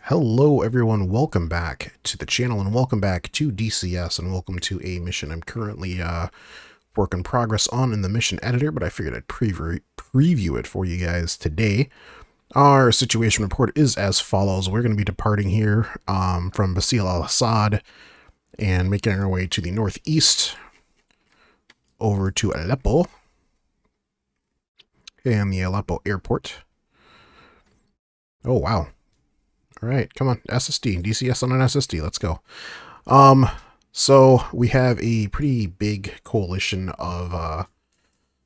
Hello everyone, welcome back to the channel and welcome back to DCS and welcome to a mission I'm currently work in progress on in the mission editor, but I figured I'd preview it for you guys today. Our situation report is as follows. We're going to be departing here from Bashar al-Assad and making our way to the northeast over to Aleppo and the Aleppo airport. Oh wow. All right, come on, SSD, DCS on an SSD, let's go. So we have a pretty big coalition of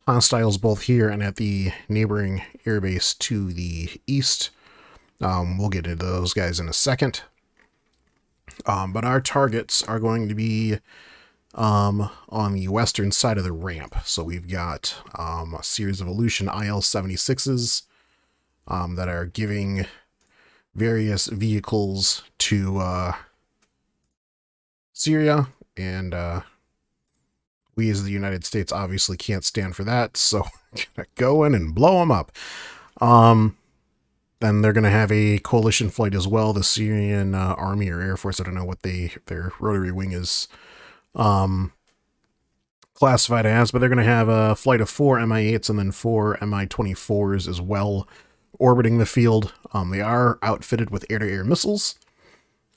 hostiles both here and at the neighboring airbase to the east. We'll get into those guys in a second. But our targets are going to be on the western side of the ramp. So we've got a series of Aleutian IL-76s that are giving various vehicles to Syria, and we as the United States obviously can't stand for that, so we're gonna go in and blow them up. Then they're gonna have a coalition flight as well, the Syrian Army or Air Force, I don't know what their rotary wing is classified as, but they're gonna have a flight of 4 Mi-8s and then 4 Mi-24s as well, orbiting the field. They are outfitted with air-to-air missiles,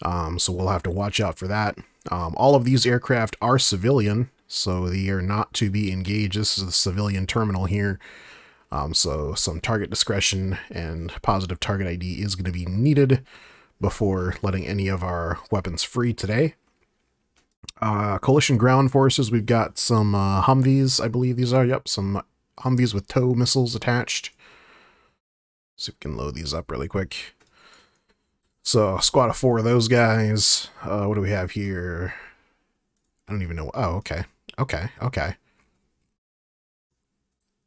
so we'll have to watch out for that. All of these aircraft are civilian, so they are not to be engaged. This is the civilian terminal here, so some target discretion and positive target ID is going to be needed before letting any of our weapons free today. Coalition ground forces, we've got some Humvees, I believe these are, yep, some Humvees with tow missiles attached. So we can load these up really quick. So, squad of 4 of those guys. What do we have here? I don't even know. Oh, okay. Okay.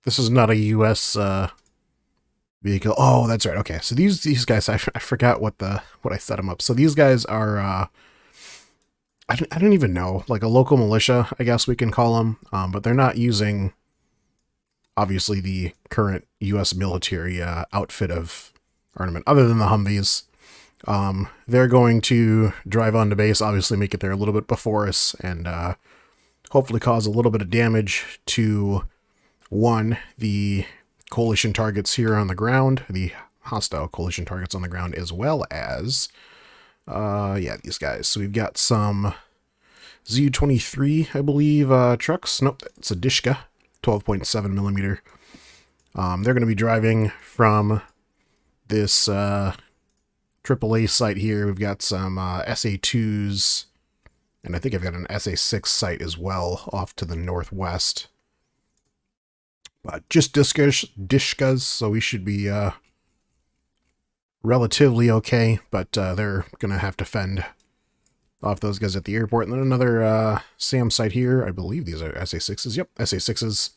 This is not a U.S. vehicle. Oh, that's right. Okay, so these guys, I forgot what I set them up. So these guys are, I don't even know, like a local militia, I guess we can call them. But they're not using, obviously, the current U.S. military outfit of armament, other than the Humvees. They're going to drive onto base, obviously make it there a little bit before us, and hopefully cause a little bit of damage to, one, the coalition targets here on the ground, the hostile coalition targets on the ground, as well as, yeah, these guys. So we've got some Zu-23, I believe, trucks. Nope, it's a Dishka. 12.7 millimeter. They're going to be driving from this AAA site here. We've got some SA2s, and I think I've got an SA6 site as well off to the northwest. But just Dishkas, so we should be relatively okay, but they're going to have to fend off those guys at the airport. And then another SAM site here. I believe these are SA6s. Yep, SA6s.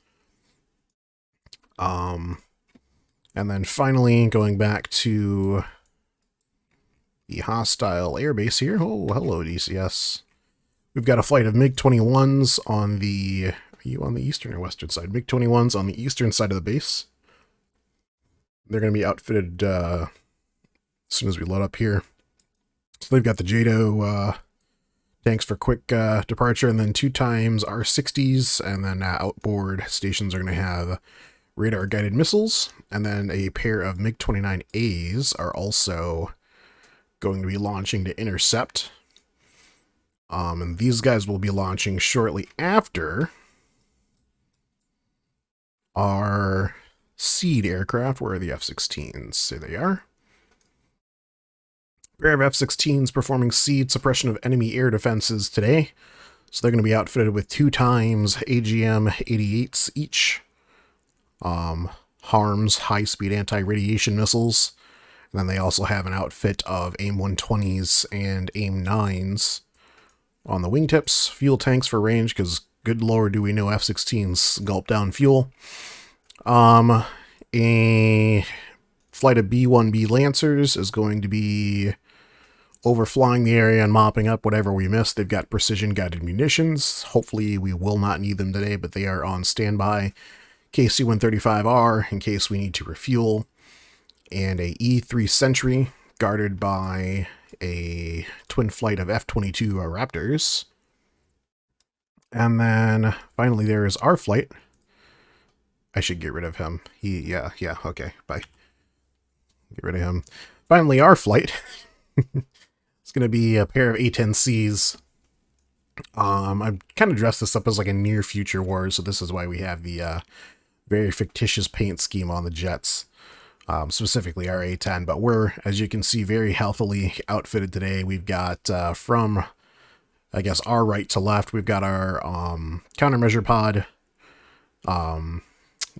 And then finally going back to the hostile airbase here. Oh, hello, DCS. We've got a flight of MiG-21s on the... Are you on the eastern or western side? MiG-21s on the eastern side of the base. They're going to be outfitted as soon as we load up here. So they've got the JATO tanks for quick departure, and then 2 times R60s, and then outboard stations are going to have radar-guided missiles, and then a pair of MiG-29As are also going to be launching to intercept. And these guys will be launching shortly after our seed aircraft. Where are the F-16s? There they are. Pair of F-16s performing seed suppression of enemy air defenses today. So they're going to be outfitted with 2 times AGM-88s each. HARMS, high-speed anti-radiation missiles. And then they also have an outfit of AIM-120s and AIM-9s on the wingtips. Fuel tanks for range, because good lord do we know F-16s gulp down fuel. A flight of B-1B Lancers is going to be overflying the area and mopping up whatever we missed. They've got precision-guided munitions. Hopefully we will not need them today, but they are on standby. KC-135R in case we need to refuel. And a E-3 Sentry guarded by a twin flight of F-22 Raptors. And then finally there is our flight. I should get rid of him. Yeah, okay, bye. Get rid of him. Finally, our flight. It's going to be a pair of A-10Cs. I've kind of dressed this up as like a near future war, so this is why we have the very fictitious paint scheme on the jets, specifically our A-10. But we're, as you can see, very healthily outfitted today. We've got from, I guess, our right to left, we've got our countermeasure pod.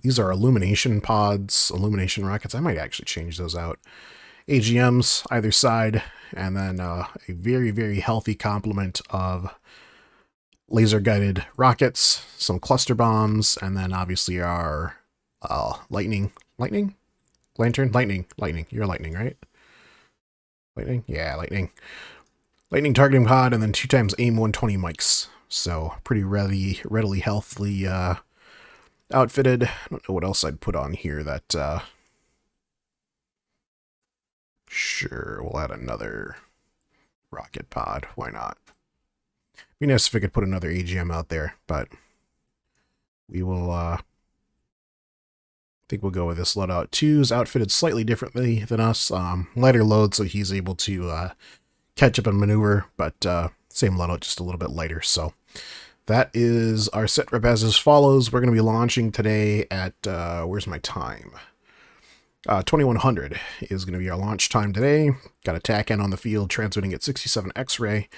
These are illumination pods, illumination rockets. I might actually change those out. AGMs either side, and then a very, very healthy complement of laser-guided rockets, some cluster bombs, and then obviously our lightning. Lantern? Lightning. You're lightning, right? Lightning? Yeah, lightning. Lightning targeting pod, and then 2 times AIM 120 mics. So pretty readily healthily outfitted. I don't know what else I'd put on here that sure, we'll add another rocket pod. Why not? Be nice if I could put another AGM out there, but we will I think we'll go with this loadout. 2's outfitted slightly differently than us. Lighter load, so he's able to catch up and maneuver, but same loadout, just a little bit lighter. So that is our set rep as follows. We're going to be launching today at, where's my time? 2100 is going to be our launch time today. Got a TAC on the field transmitting at 67 X-ray,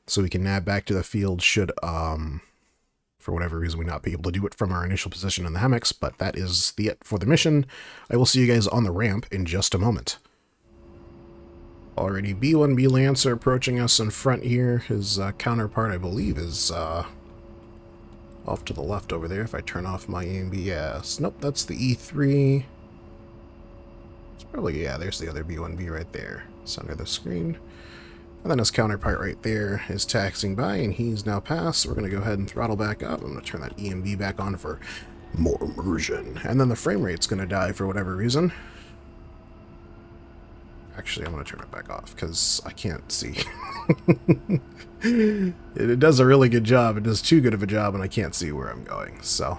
so we can nav back to the field should, for whatever reason, we not be able to do it from our initial position in the hammocks, but that is it for the mission. I will see you guys on the ramp in just a moment. Already B-1B Lancer approaching us in front here. His counterpart, I believe, is off to the left over there. If I turn off my AMBS. Nope, that's the E3. It's probably, yeah, there's the other B-1B right there. Center of the screen. And then his counterpart right there is taxiing by, and he's now passed. So we're going to go ahead and throttle back up. I'm going to turn that EMB back on for more immersion. And then the frame rate's going to die for whatever reason. Actually, I'm going to turn it back off because I can't see. It does a really good job. It does too good of a job, and I can't see where I'm going. So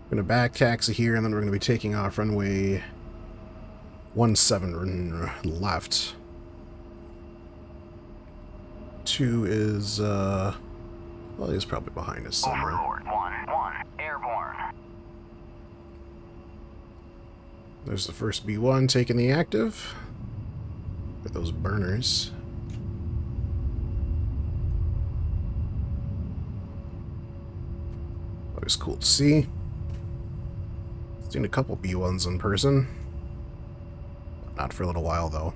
I'm going to back taxi here, and then we're going to be taking off runway 17 left. 2 is, well, he's probably behind us somewhere. Overboard, 1-1, airborne. There's the first B1 taking the active. With those burners. Always cool to see. Seen a couple B1s in person. Not for a little while, though.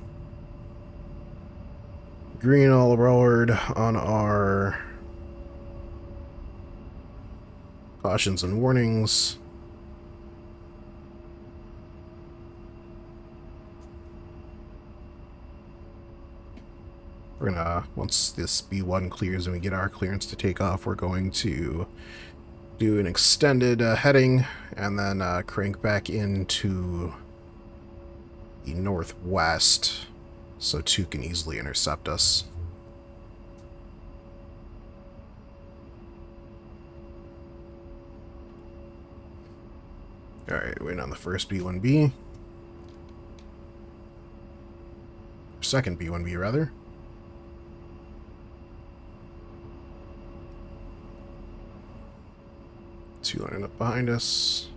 Green all aboard on our cautions and warnings. We're gonna, once this B1 clears and we get our clearance to take off, we're going to do an extended heading and then crank back into the northwest so 2 can easily intercept us. Alright, waiting on the first B1B. Second B1B, rather. 2 lining up behind us.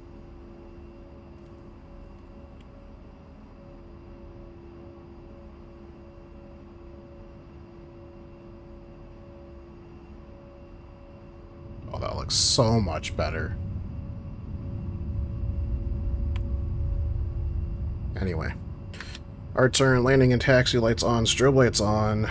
Oh, that looks so much better. Anyway. Our turn, landing and taxi lights on, strobe lights on.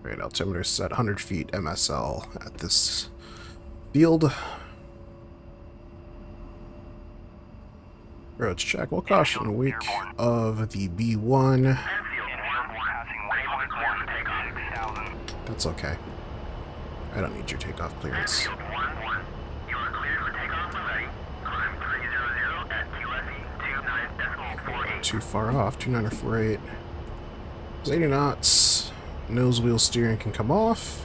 Alright, altimeter set 100 feet MSL at this field. Roads check. We'll caution wake of the B1. That's okay. I don't need your takeoff clearance. Too far off. 2948. 80 knots. Nose wheel steering can come off.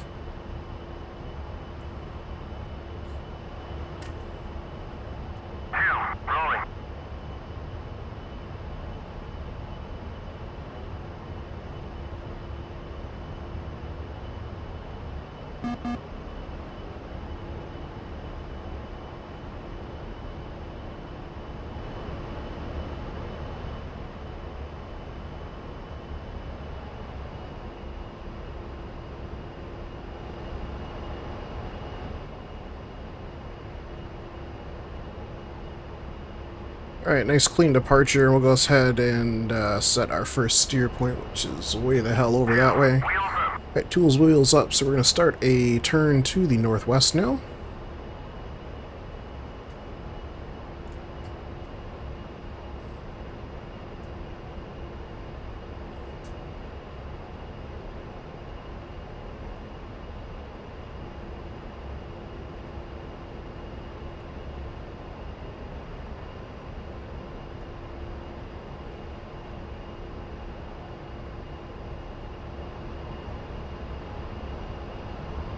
Alright, nice clean departure. We'll go ahead and set our first steer point, which is way the hell over that way. Alright, tools, wheels up. So we're going to start a turn to the northwest now.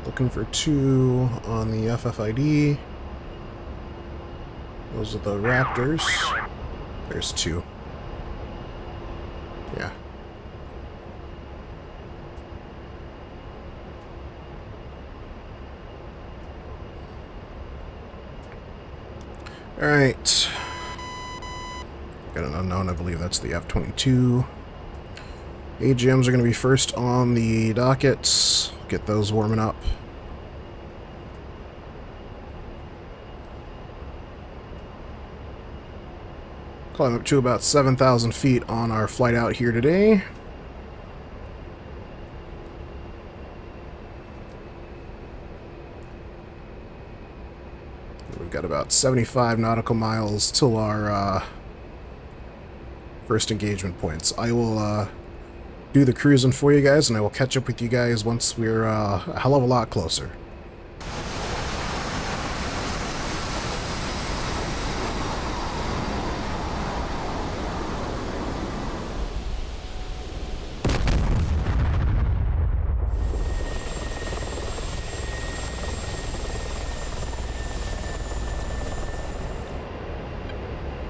Looking for 2 on the FFID. Those are the Raptors. There's 2. Yeah. Alright. Got an unknown, I believe that's the F-22. AGMs are going to be first on the dockets. Get those warming up. Climb up to about 7,000 feet on our flight out here today. We've got about 75 nautical miles till our first engagement points. I will do the cruising for you guys, and I will catch up with you guys once we're a hell of a lot closer.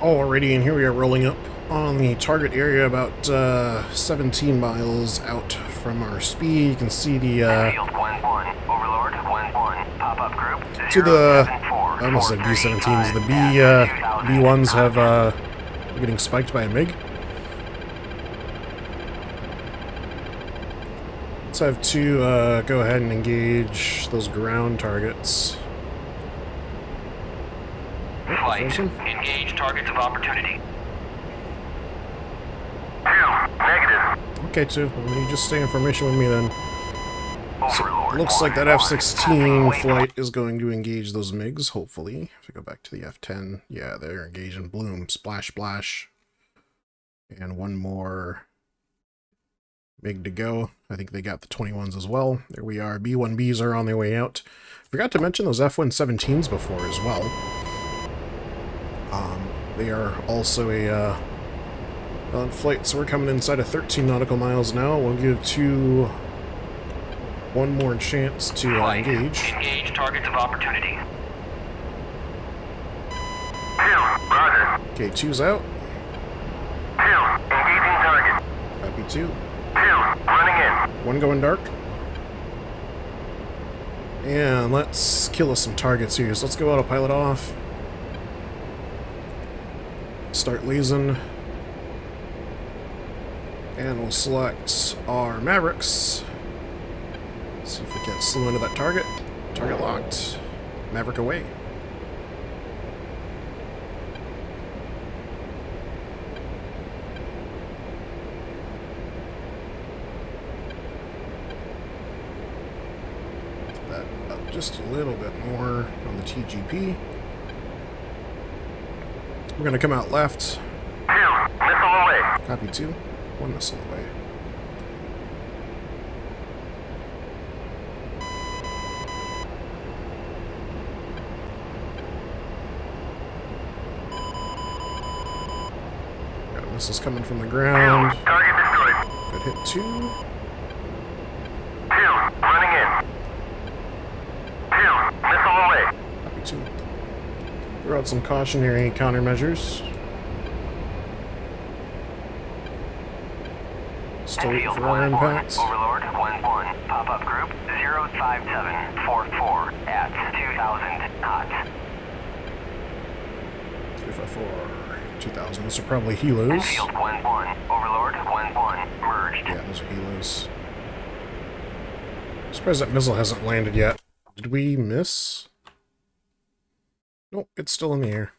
Alrighty, and here we are rolling up on the target area about 17 miles out from our speed. You can see the to the I almost said B-17s. The B1s have getting spiked by a MiG. Let's have to go ahead and engage those ground targets. Flight. Engage targets of opportunity. Negative. Okay, 2. Well, you just stay in formation with me then. So it looks like that F-16 flight is going to engage those MiGs, hopefully. If I go back to the F-10, yeah, they're engaging. Bloom, splash, splash. And one more MiG to go. I think they got the 21s as well. There we are. B-1Bs are on their way out. Forgot to mention those F-117s before as well. They are also a on flight, so we're coming inside of 13 nautical miles now. We'll give 2 one more chance to engage. Engage targets of opportunity. Roger. Okay, 2's out. 2, engaging target. Copy 2. 2, running in. 1 going dark. And let's kill us some targets here. So let's go autopilot off. Start lasing. And we'll select our Mavericks. See if we can slow into that target. Target locked. Maverick away. That up just a little bit more on the TGP. We're gonna come out left. 2, missile away. Copy 2. 1 missile away. Got missiles coming from the ground. Target destroyed. Good hit 2. 2, running in. 2, missile away. Copy 2. Throw out some cautionary countermeasures. Still waiting for our impacts. Overlord 1-1. Pop-up group 05744 at 2000 knots. 354, 2000. Those are probably helos. Enfield 1-1. Overlord 1-1. Merged. Yeah, those are helos. Surprised that missile hasn't landed yet. Did we miss? Nope, it's still in the air.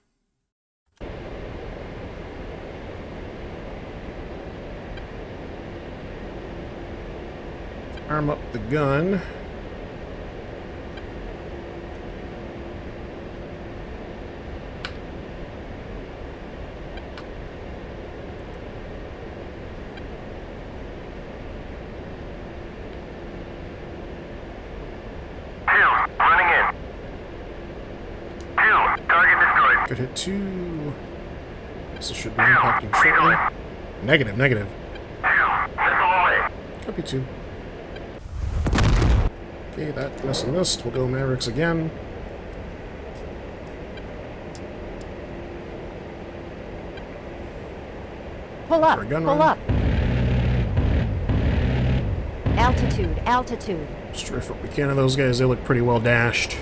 Arm up the gun. Running in. 2, target destroyed. Good hit 2. This should be impacting shortly. Negative, negative. 2, missile away. Copy 2. Okay, that missile missed. We'll go Mavericks again. Pull up, For a gun pull run. up. Altitude, altitude. Strife what we can of those guys. They look pretty well dashed.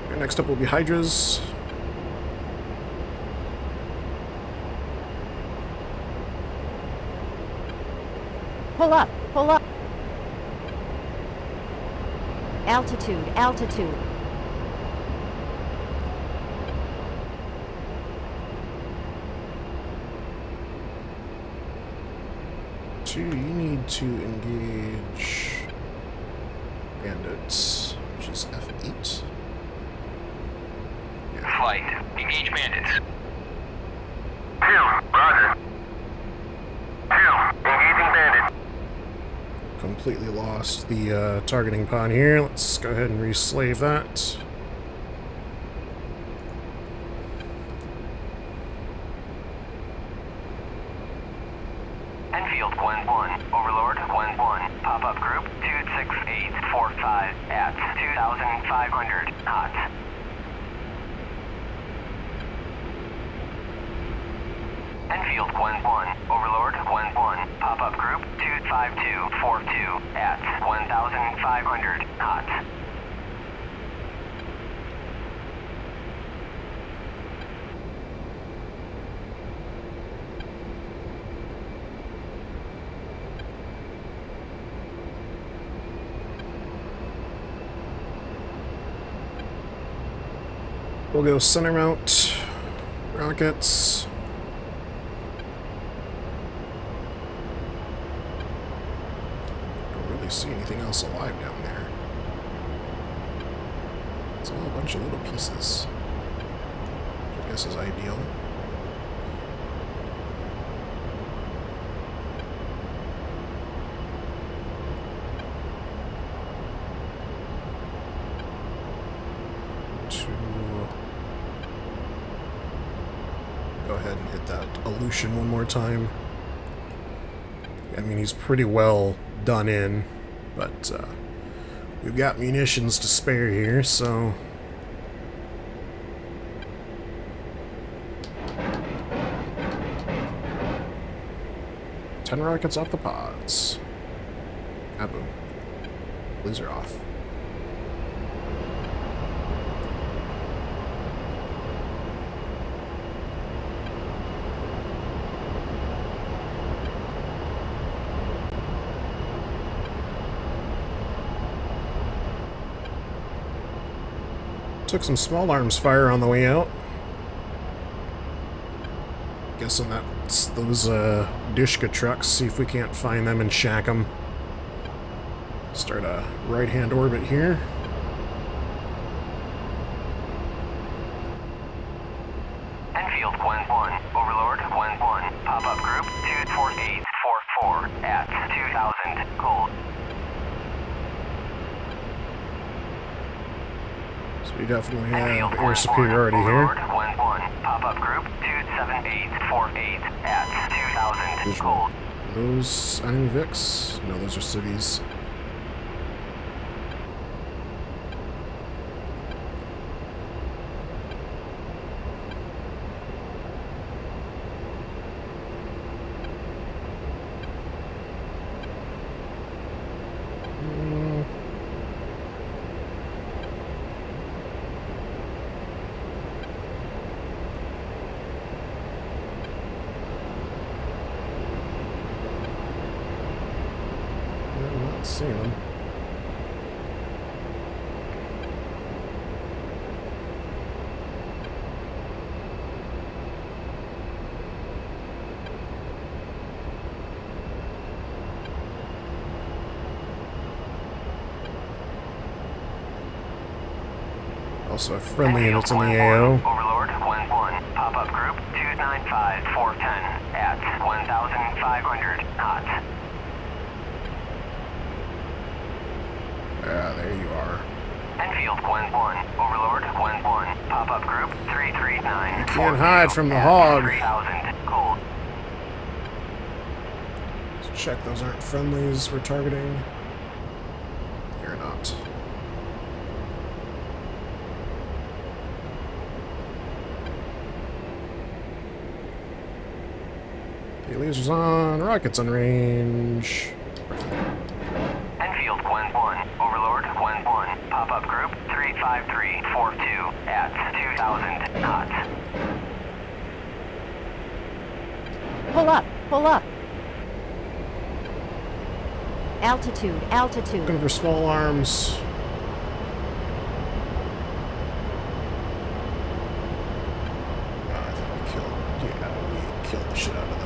Okay, next up will be Hydras. Pull up, pull up. Altitude, altitude. Two, you need to engage bandits, which is F8. Flight. Engage bandits. 2, roger. 2, engaging bandit. Completely lost the targeting pod here. Let's go ahead and re-slave that. Enfield 1-1. Overlord 1-1. Pop-up group 26845 at 2500 knots. Enfield 1-1. Overlord 1-1. Pop-up group 25242 at 1500 knots. We'll go center mount rockets. Don't really see anything else alive down there. It's all a bunch of little pieces, which I guess is ideal. Go ahead and hit that Aleutian one more time. I mean, he's pretty well done in, but we've got munitions to spare here, so... Ten rockets off the pods. Ah, boom. Laser off. Took some small arms fire on the way out. Guessing that's those Dishka trucks. See if we can't find them and shack them. Start a right-hand orbit here. Enfield, Gwen 1. Overlord, Gwen 1. Pop-up group 24844 at 2000. Cold. So we definitely Enfield, have air Gwen 1. superiority Overlord, here. Gwen 1. Pop-up group 27848 at 2000. Visual. Cold. Are those enemy Vics? No, those are cities. I'm not seeing them. Also have friendly units in the AO. Overlord, Gwen 1. Pop-up group 295410 at 1500 knots. Ah, there you are. Enfield, Gwen 1. Overlord, Gwen 1. Pop-up group 339. You can't hide from the hog. 3000. Cold. Let's check those aren't friendlies we're targeting. They're not. Okay, lasers on, rockets on range. Enfield, Gwen 1. Overlord, Gwen 1. Pop-up group 35342 at 2000 knots. Pull up. Pull up. Altitude. Altitude. Looking for small arms. I think we killed the shit out of them.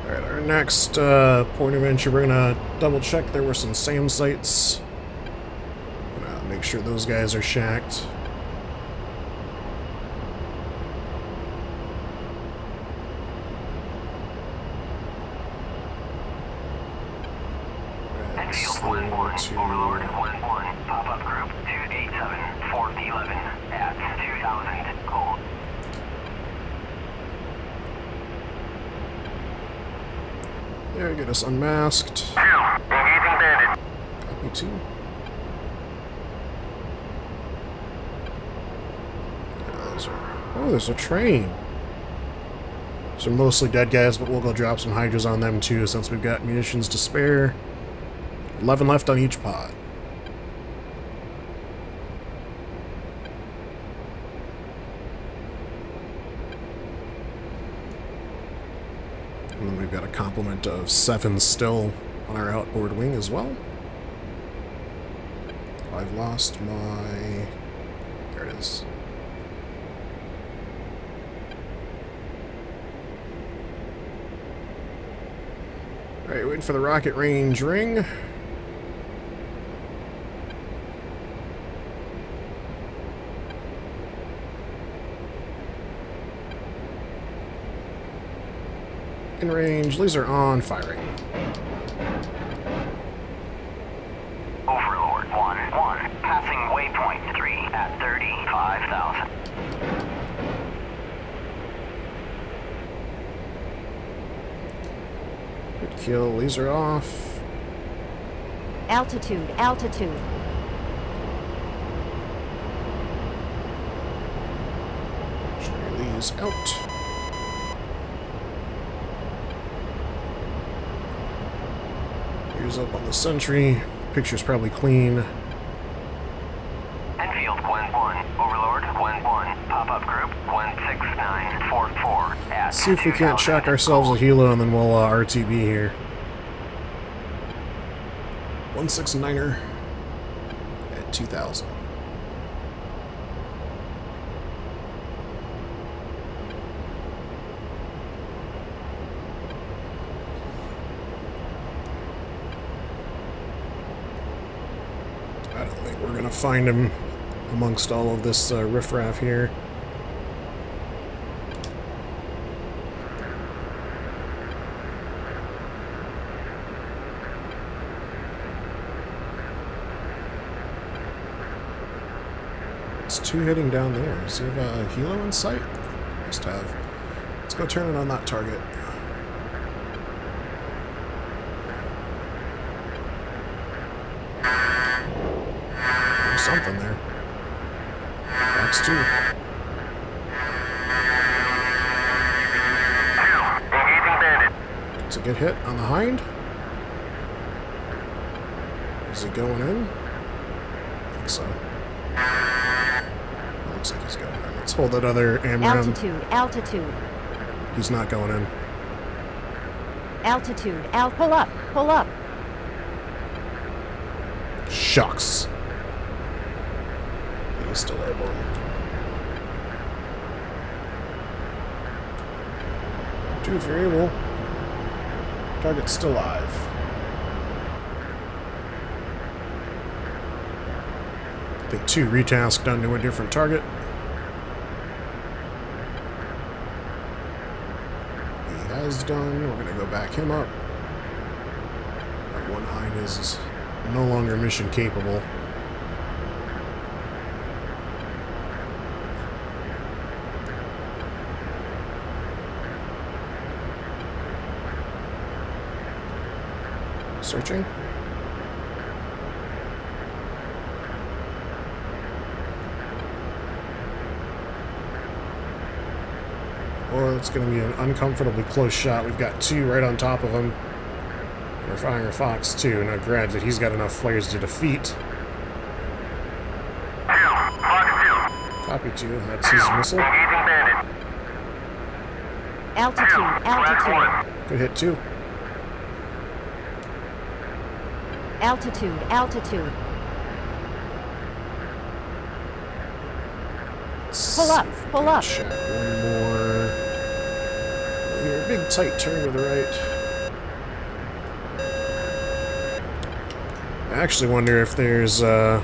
Alright, our next point of entry, we're gonna double check there were some SAM sites. Gonna make sure those guys are shacked. Enfield, Gwen 1. Overlord, Gwen 1. Pop-up group 287-411 at 2000. Cold. There, get us unmasked. Engaging bandit. Copy 2. Oh, there's a train. These are mostly dead guys, but we'll go drop some hydras on them too, since we've got munitions to spare. 11 left on each pod. And then we've got a complement of 7 still on our outboard wing as well. I've lost my... There it is. Alright, waiting for the rocket range ring. In range, laser on, firing. Overlord 1-1. Passing waypoint 3 at 35,000. Good kill, laser off. Altitude. Altitude. Charlie's out. Here's up on the sentry. Picture's probably clean. Enfield, Gwen 1. Overlord, Gwen 1. Pop-up group 16944 at See if we can't 2000. shock ourselves a helo and then we'll RTB here. 169er at 2000. I don't think we're gonna find him amongst all of this riffraff here. It's two heading down there. Does he have a helo in sight? Must have. Let's go turn it on that target. There's something there. Fox 2. Engaging bandit. It's a good hit on the hind. Is he going in? I think so. It looks like he's going in. Let's hold that other AMRAAM. Altitude, altitude, He's not going in. altitude, pull up, pull up. Shucks. He's still airborne. Two variable. Target's still alive. I think 2 retasked onto a different target. He has done. We're going to go back him up. That one hind is no longer mission capable. Searching. Or it's going to be an uncomfortably close shot. We've got 2 right on top of him. We're firing a Fox 2. Now granted, he's got enough flares to defeat. Copy 2. That's his missile. Engaging bandit. Altitude, altitude, Good hit 2. altitude, altitude. Pull up, pull up. Check one more. Here, big tight turn to the right. I actually wonder if there's any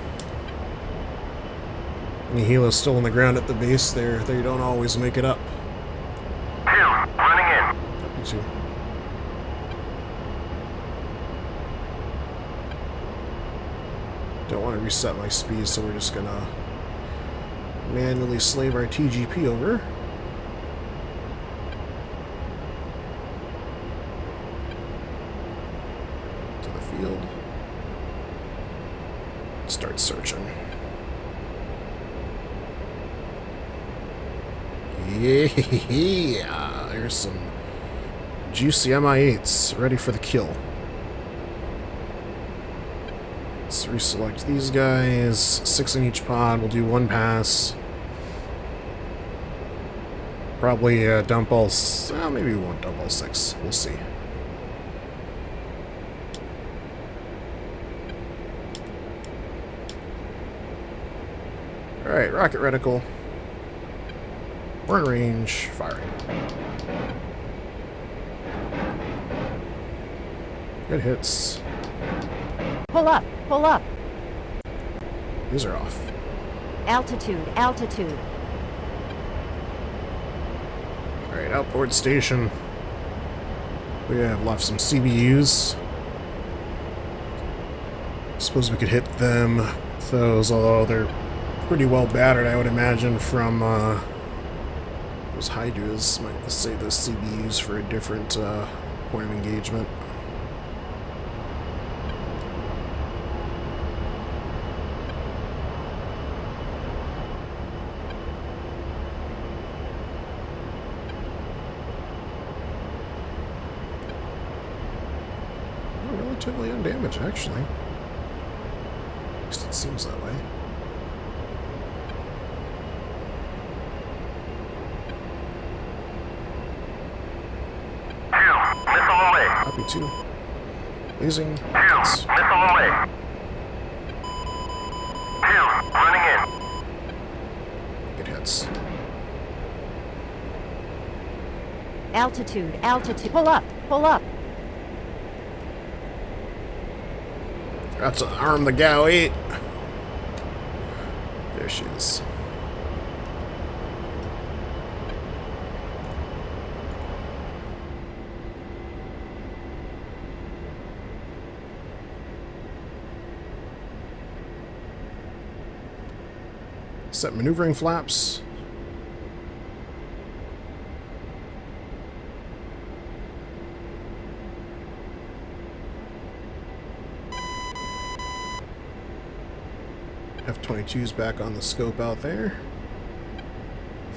helos still on the ground at the base there. They don't always make it up. 2, running in. Copy 2. Don't want to reset my speed, so we're just gonna manually slave our TGP over. To the field. Start searching. Yeah, there's some juicy MI8s ready for the kill. Let's reselect these guys. 6 in each pod. We'll do 1 pass. Probably dump all... Well, maybe we won't dump all 6. We'll see. Alright, rocket reticle. We're in range. Firing. Good hits. Pull up, pull up. These are off. Altitude, altitude. Alright, outboard station. We have left some CBUs. Suppose we could hit them with those, although they're pretty well battered, I would imagine, from those Hydras. Might save those CBUs for a different point of engagement. Relatively undamaged, actually. At least it seems that way. Missile away. Copy 2. Using Missile rockets. away. 2, running in. Good hits. Altitude, altitude. Pull up, pull up. That's to arm the GAU 8. There she is. Set maneuvering flaps. F-22's back on the scope out there.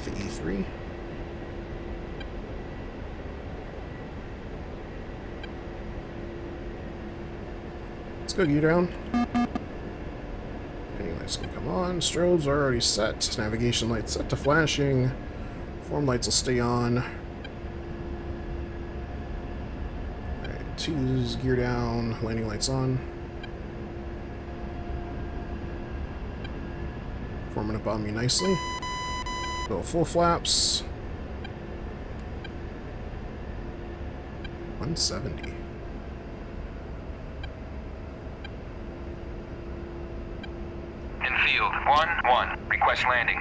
The E3. Let's go gear down. Lights can come on. Strobes are already set. Navigation lights set to flashing. Form lights will stay on. Alright, 2's gear down. Landing lights on. Forming up on me nicely. Go full flaps. 170. Infield 1-1. Request landing.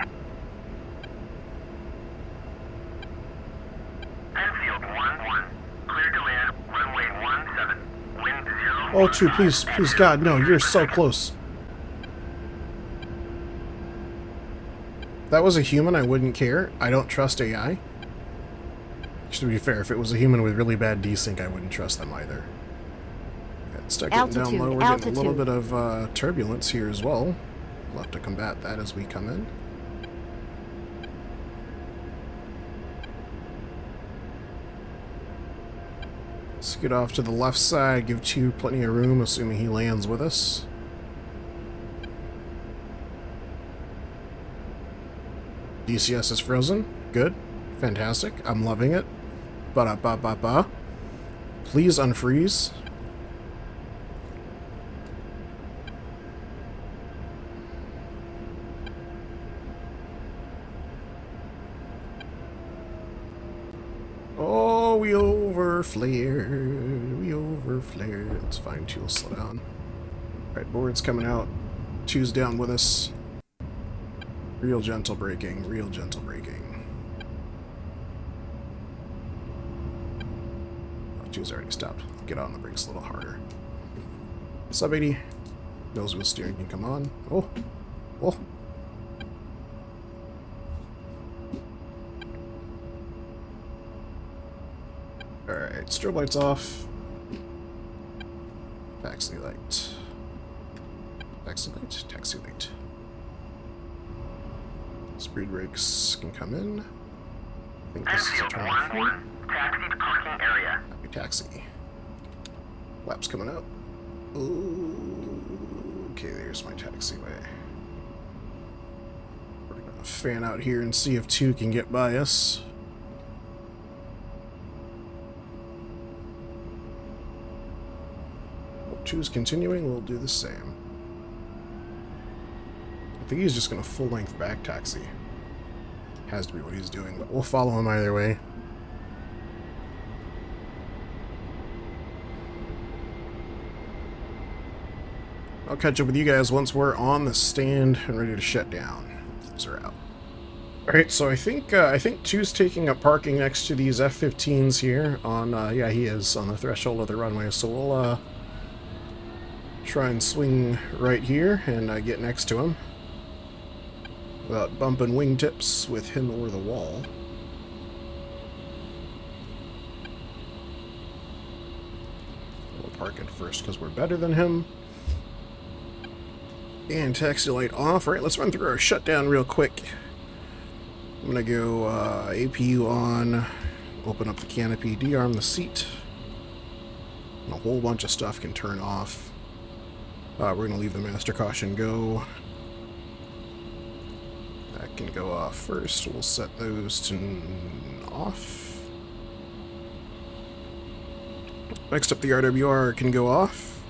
Infield 1-1. Clear to land. Runway 17. Wind 0. Oh, 2, please, please, God, no, you're so close. If that was a human, I wouldn't care. I don't trust AI. To be fair, if it was a human with really bad desync, I wouldn't trust them either. Let's start getting down low. We're getting a little bit of turbulence here as well. We'll have to combat that as we come in. Let's get off to the left side, give 2 plenty of room, assuming he lands with us. DCS is frozen. Good. Fantastic. I'm loving it. Ba-da-ba-ba-ba. Please unfreeze. Oh, we overflared. We overflared. It's fine, 2 will slow down. Alright, board's coming out. 2's down with us. Real gentle braking, real gentle braking. Oh, 2's already stopped. Get on the brakes a little harder. Sub 80. Nose wheel steering can come on. Oh. Oh. Alright, strobe lights off. Taxi light. Taxi light, taxi light. Speed brakes can come in. I think this is a turn off. Taxi to parking area. Happy taxi. Laps coming up. Ooh. Okay, there's my taxiway. We're gonna fan out here and see if 2 can get by us. Well, 2's continuing, we'll do the same. I think he's just going to full-length back taxi. Has to be what he's doing, but we'll follow him either way. I'll catch up with you guys once we're on the stand and ready to shut down. These are out. Alright, so I think 2's taking up parking next to these F-15s here on, yeah, he is on the threshold of the runway, so we'll, try and swing right here and get next to him. Without bumping wingtips with him or the wall. We'll park it first because we're better than him. And taxi light off. Alright, let's run through our shutdown real quick. I'm going to go APU on, open up the canopy, de-arm the seat. And a whole bunch of stuff can turn off. We're going to leave the master caution go. That can go off first. We'll set those to off. Next up, the RWR can go off.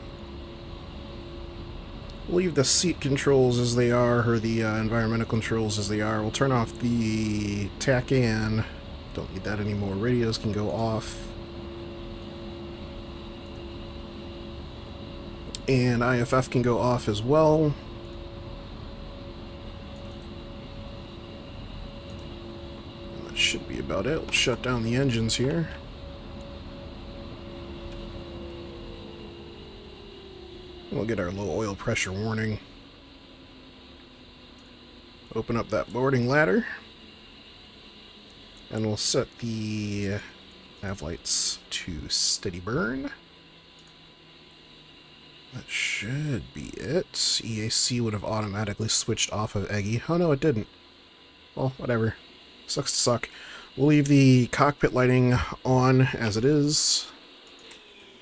We'll leave the seat controls as they are, or the environmental controls as they are. We'll turn off the TACAN. Don't need that anymore. Radios can go off. And IFF can go off as well. about it. We'll shut down the engines here. We'll get our low oil pressure warning. Open up that boarding ladder. And we'll set the nav lights to steady burn. That should be it. EAC would have automatically switched off of Eggy. Oh no, it didn't. Well, whatever. Sucks to suck. We'll leave the cockpit lighting on as it is.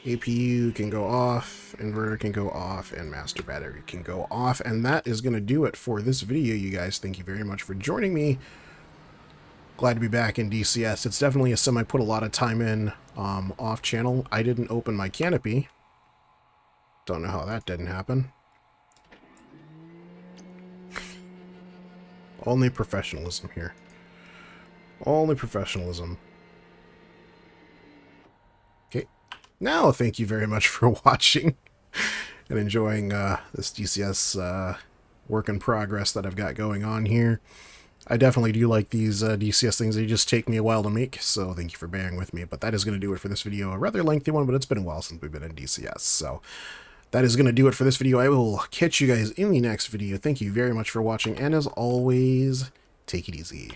APU can go off, inverter can go off, and master battery can go off. And that is going to do it for this video, you guys. Thank you very much for joining me. Glad to be back in DCS. It's definitely a sim I put a lot of time in off channel. I didn't open my canopy. Don't know how that didn't happen. Only professionalism here. Only professionalism. Okay. Now, thank you very much for watching and enjoying this DCS work in progress that I've got going on here. I definitely do like these DCS things. They just take me a while to make, so thank you for bearing with me. But that is going to do it for this video. A rather lengthy one, but it's been a while since we've been in DCS. So that is going to do it for this video. I will catch you guys in the next video. Thank you very much for watching, and as always, take it easy.